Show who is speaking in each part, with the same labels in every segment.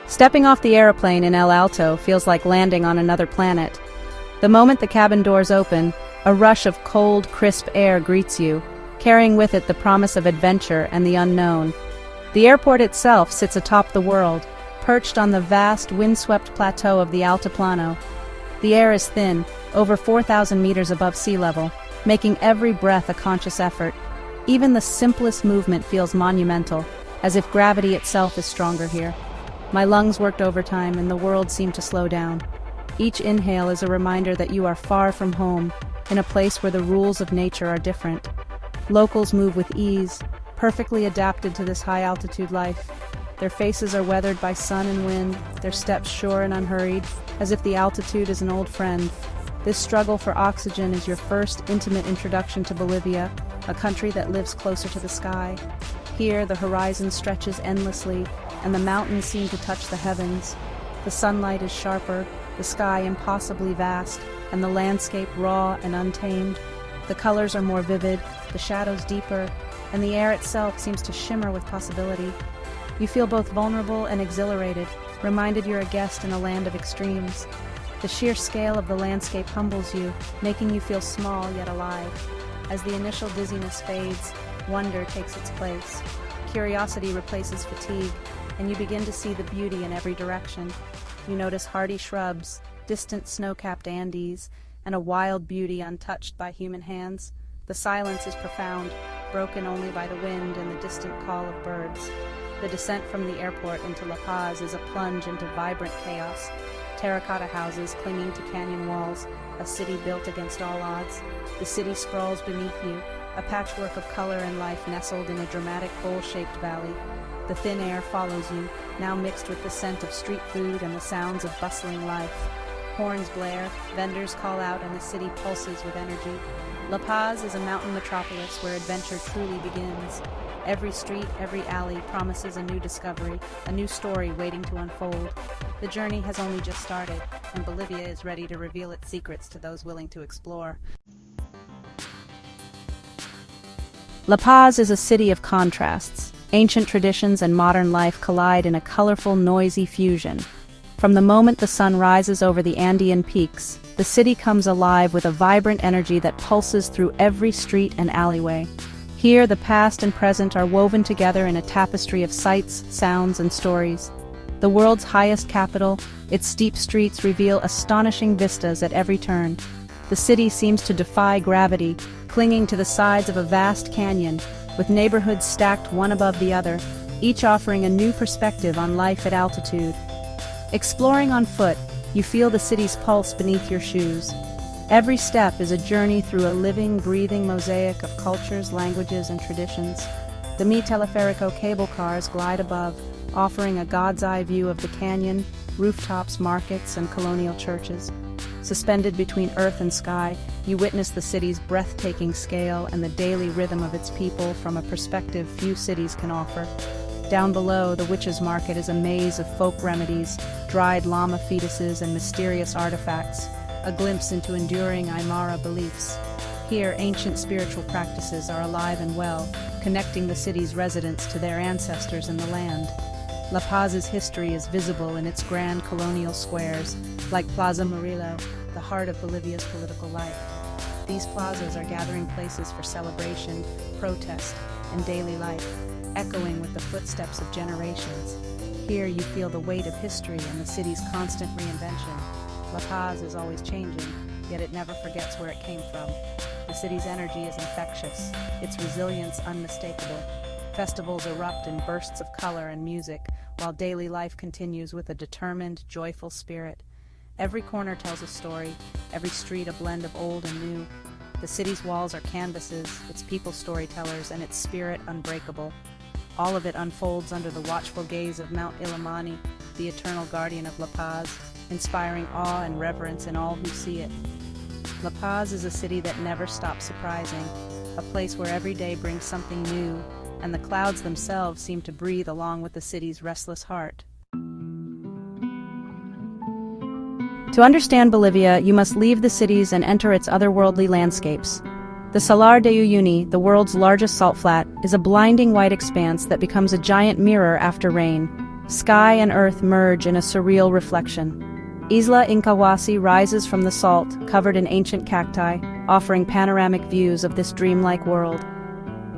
Speaker 1: Stepping off the aeroplane in El Alto feels like landing on another planet. The moment the cabin doors open, a rush of cold, crisp air greets you, carrying with it the promise of adventure and the unknown. The airport itself sits atop the world, perched on the vast, windswept plateau of the Altiplano. The air is thin, over 4,000 meters above sea level, making every breath a conscious effort. Even the simplest movement feels monumental, as if gravity itself is stronger here. My lungs worked overtime and the world seemed to slow down. Each inhale is a reminder that you are far from home, in a place where the rules of nature are different. Locals move with ease, perfectly adapted to this high-altitude life. Their faces are weathered by sun and wind, their steps sure and unhurried, as if the altitude is an old friend. This struggle for oxygen is your first intimate introduction to Bolivia, a country that lives closer to the sky. Here, the horizon stretches endlessly, and the mountains seem to touch the heavens. The sunlight is sharper, the sky impossibly vast, and the landscape raw and untamed. The colors are more vivid, the shadows deeper, and the air itself seems to shimmer with possibility. You feel both vulnerable and exhilarated, reminded you're a guest in a land of extremes. The sheer scale of the landscape humbles you, making you feel small yet alive. As the initial dizziness fades, wonder takes its place. Curiosity replaces fatigue, and you begin to see the beauty in every direction. You notice hardy shrubs, distant snow-capped Andes, and a wild beauty untouched by human hands. The silence is profound, broken only by the wind and the distant call of birds. The descent from the airport into La Paz is a plunge into vibrant chaos. Terracotta houses clinging to canyon walls, a city built against all odds. The city sprawls beneath you, a patchwork of color and life nestled in a dramatic bowl-shaped valley. The thin air follows you, now mixed with the scent of street food and the sounds of bustling life. Horns blare, vendors call out, and the city pulses with energy. La Paz is a mountain metropolis where adventure truly begins. Every street, every alley promises a new discovery, a new story waiting to unfold. The journey has only just started, and Bolivia is ready to reveal its secrets to those willing to explore. La Paz is a city of contrasts. Ancient traditions and modern life collide in a colorful, noisy fusion. From the moment the sun rises over the Andean peaks, the city comes alive with a vibrant energy that pulses through every street and alleyway. Here, the past and present are woven together in a tapestry of sights, sounds, and stories. The world's highest capital, its steep streets reveal astonishing vistas at every turn. The city seems to defy gravity, clinging to the sides of a vast canyon, with neighborhoods stacked one above the other, each offering a new perspective on life at altitude. Exploring on foot, you feel the city's pulse beneath your shoes. Every step is a journey through a living, breathing mosaic of cultures, languages, and traditions. The Mi Teleférico cable cars glide above, offering a god's-eye view of the canyon, rooftops, markets, and colonial churches. Suspended between earth and sky, you witness the city's breathtaking scale and the daily rhythm of its people from a perspective few cities can offer. Down below, the witches' market is a maze of folk remedies, dried llama fetuses, and mysterious artifacts, a glimpse into enduring Aymara beliefs. Here, ancient spiritual practices are alive and well, connecting the city's residents to their ancestors in the land. La Paz's history is visible in its grand colonial squares, like Plaza Murillo, the heart of Bolivia's political life. These plazas are gathering places for celebration, protest, and daily life, echoing with the footsteps of generations. Here you feel the weight of history and the city's constant reinvention. La Paz is always changing, yet it never forgets where it came from. The city's energy is infectious, its resilience unmistakable. Festivals erupt in bursts of color and music, while daily life continues with a determined, joyful spirit. Every corner tells a story, every street a blend of old and new. The city's walls are canvases, its people storytellers, and its spirit unbreakable. All of it unfolds under the watchful gaze of Mount Illimani, the eternal guardian of La Paz, inspiring awe and reverence in all who see it. La Paz is a city that never stops surprising, a place where every day brings something new, and the clouds themselves seem to breathe along with the city's restless heart. To understand Bolivia, you must leave the cities and enter its otherworldly landscapes. The Salar de Uyuni, the world's largest salt flat, is a blinding white expanse that becomes a giant mirror after rain. Sky and earth merge in a surreal reflection. Isla Incahuasi rises from the salt, covered in ancient cacti, offering panoramic views of this dreamlike world.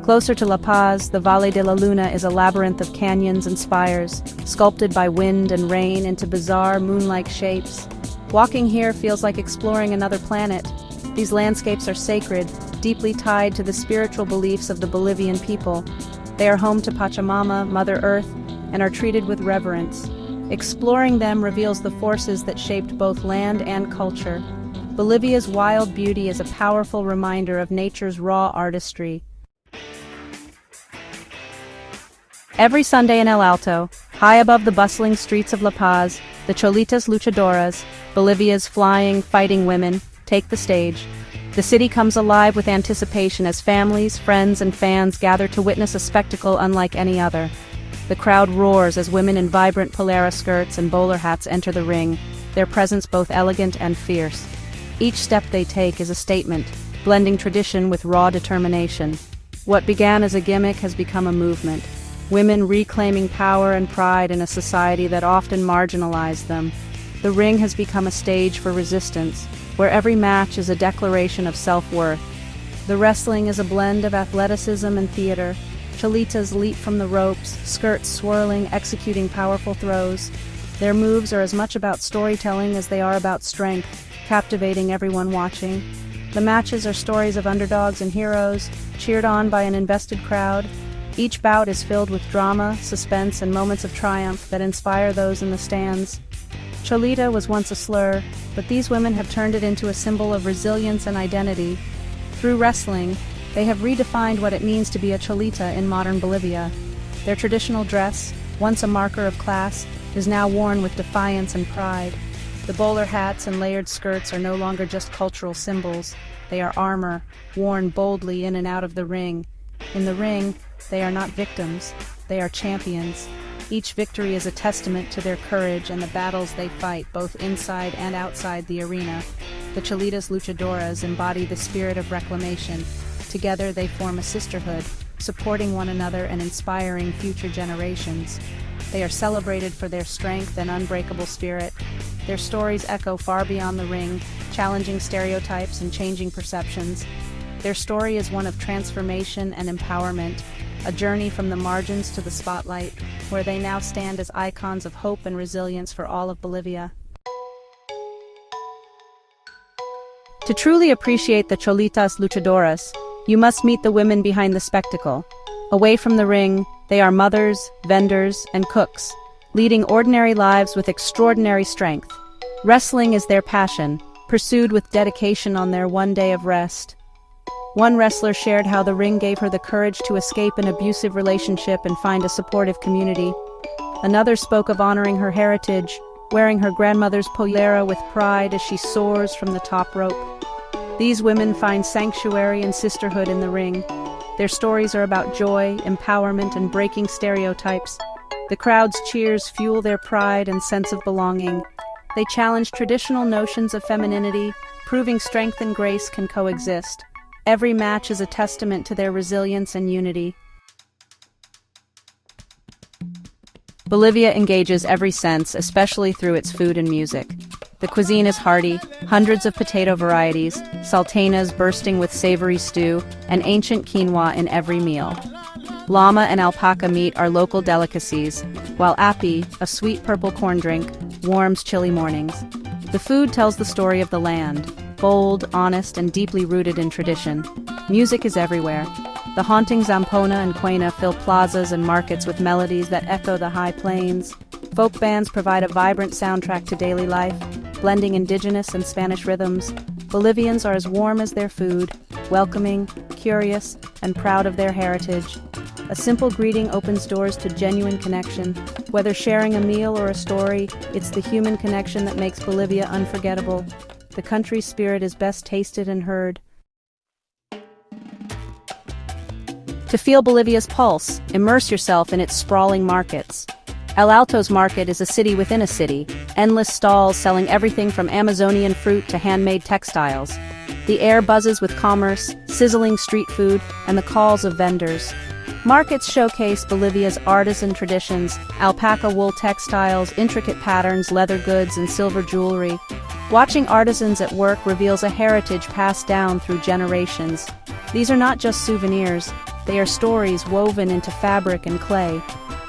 Speaker 1: Closer to La Paz, the Valle de la Luna is a labyrinth of canyons and spires, sculpted by wind and rain into bizarre moon-like shapes. Walking here feels like exploring another planet. These landscapes are sacred, deeply tied to the spiritual beliefs of the Bolivian people. They are home to Pachamama, Mother Earth, and are treated with reverence. Exploring them reveals the forces that shaped both land and culture. Bolivia's wild beauty is a powerful reminder of nature's raw artistry. Every Sunday in El Alto, high above the bustling streets of La Paz, the Cholitas Luchadoras, Bolivia's flying, fighting women, take the stage. The city comes alive with anticipation as families, friends, and fans gather to witness a spectacle unlike any other. The crowd roars as women in vibrant polera skirts and bowler hats enter the ring, their presence both elegant and fierce. Each step they take is a statement, blending tradition with raw determination. What began as a gimmick has become a movement, women reclaiming power and pride in a society that often marginalized them. The ring has become a stage for resistance, where every match is a declaration of self-worth. The wrestling is a blend of athleticism and theater. Cholitas leap from the ropes, skirts swirling, executing powerful throws. Their moves are as much about storytelling as they are about strength, captivating everyone watching. The matches are stories of underdogs and heroes, cheered on by an invested crowd. Each bout is filled with drama, suspense, and moments of triumph that inspire those in the stands. Cholita was once a slur, but these women have turned it into a symbol of resilience and identity. Through wrestling, they have redefined what it means to be a Cholita in modern Bolivia. Their traditional dress, once a marker of class, is now worn with defiance and pride. The bowler hats and layered skirts are no longer just cultural symbols. They are armor, worn boldly in and out of the ring. In the ring, they are not victims, they are champions. Each victory is a testament to their courage and the battles they fight both inside and outside the arena. The Cholitas Luchadoras embody the spirit of reclamation. Together they form a sisterhood, supporting one another and inspiring future generations. They are celebrated for their strength and unbreakable spirit. Their stories echo far beyond the ring, challenging stereotypes and changing perceptions. Their story is one of transformation and empowerment, a journey from the margins to the spotlight, where they now stand as icons of hope and resilience for all of Bolivia. To truly appreciate the Cholitas Luchadoras, you must meet the women behind the spectacle. Away from the ring, they are mothers, vendors, and cooks, leading ordinary lives with extraordinary strength. Wrestling is their passion, pursued with dedication on their one day of rest. One wrestler shared how the ring gave her the courage to escape an abusive relationship and find a supportive community. Another spoke of honoring her heritage, wearing her grandmother's pollera with pride as she soars from the top rope. These women find sanctuary and sisterhood in the ring. Their stories are about joy, empowerment, and breaking stereotypes. The crowd's cheers fuel their pride and sense of belonging. They challenge traditional notions of femininity, proving strength and grace can coexist. Every match is a testament to their resilience and unity. Bolivia engages every sense, especially through its food and music. The cuisine is hearty, hundreds of potato varieties, salteñas bursting with savory stew, and ancient quinoa in every meal. Llama and alpaca meat are local delicacies, while api, a sweet purple corn drink, warms chilly mornings. The food tells the story of the land, bold, honest, and deeply rooted in tradition. Music is everywhere. The haunting zampona and quena fill plazas and markets with melodies that echo the high plains. Folk bands provide a vibrant soundtrack to daily life, blending indigenous and Spanish rhythms. Bolivians are as warm as their food, welcoming, curious, and proud of their heritage. A simple greeting opens doors to genuine connection. Whether sharing a meal or a story, it's the human connection that makes Bolivia unforgettable. The country's spirit is best tasted and heard. To feel Bolivia's pulse, immerse yourself in its sprawling markets. El Alto's market is a city within a city, endless stalls selling everything from Amazonian fruit to handmade textiles. The air buzzes with commerce, sizzling street food, and the calls of vendors. Markets showcase Bolivia's artisan traditions, alpaca wool textiles, intricate patterns, leather goods, and silver jewelry. Watching artisans at work reveals a heritage passed down through generations. These are not just souvenirs, they are stories woven into fabric and clay.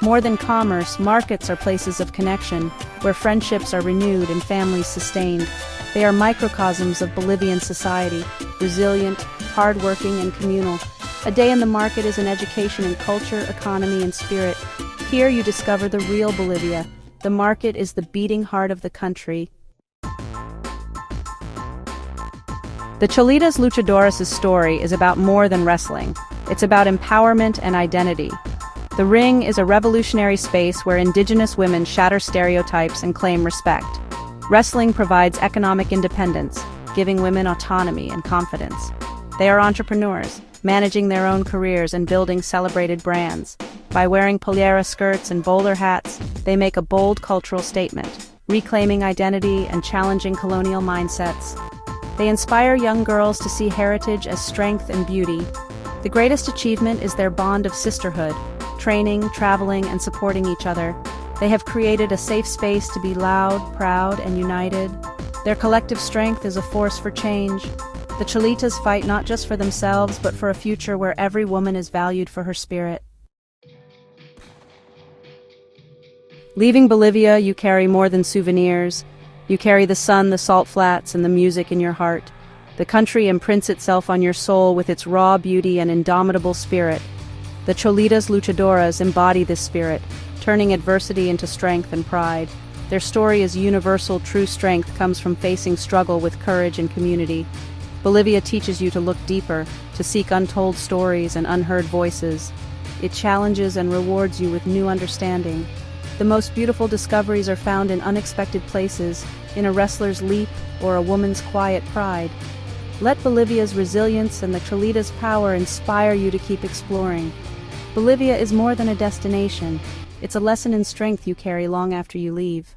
Speaker 1: More than commerce, markets are places of connection, where friendships are renewed and families sustained. They are microcosms of Bolivian society, resilient, hardworking, and communal. A day in the market is an education in culture, economy, and spirit. Here you discover the real Bolivia. The market is the beating heart of the country. The Cholitas Luchadoras' story is about more than wrestling. It's about empowerment and identity. The ring is a revolutionary space where indigenous women shatter stereotypes and claim respect. Wrestling provides economic independence, giving women autonomy and confidence. They are entrepreneurs, managing their own careers and building celebrated brands. By wearing pollera skirts and bowler hats, they make a bold cultural statement, reclaiming identity and challenging colonial mindsets. They inspire young girls to see heritage as strength and beauty. The greatest achievement is their bond of sisterhood, training, traveling, and supporting each other. They have created a safe space to be loud, proud, and united. Their collective strength is a force for change. The Cholitas fight not just for themselves, but for a future where every woman is valued for her spirit. Leaving Bolivia, you carry more than souvenirs. You carry the sun, the salt flats, and the music in your heart. The country imprints itself on your soul with its raw beauty and indomitable spirit. The Cholitas Luchadoras embody this spirit, turning adversity into strength and pride. Their story is universal. True strength comes from facing struggle with courage and community. Bolivia teaches you to look deeper, to seek untold stories and unheard voices. It challenges and rewards you with new understanding. The most beautiful discoveries are found in unexpected places, in a wrestler's leap or a woman's quiet pride. Let Bolivia's resilience and the Cholitas' power inspire you to keep exploring. Bolivia is more than a destination. It's a lesson in strength you carry long after you leave.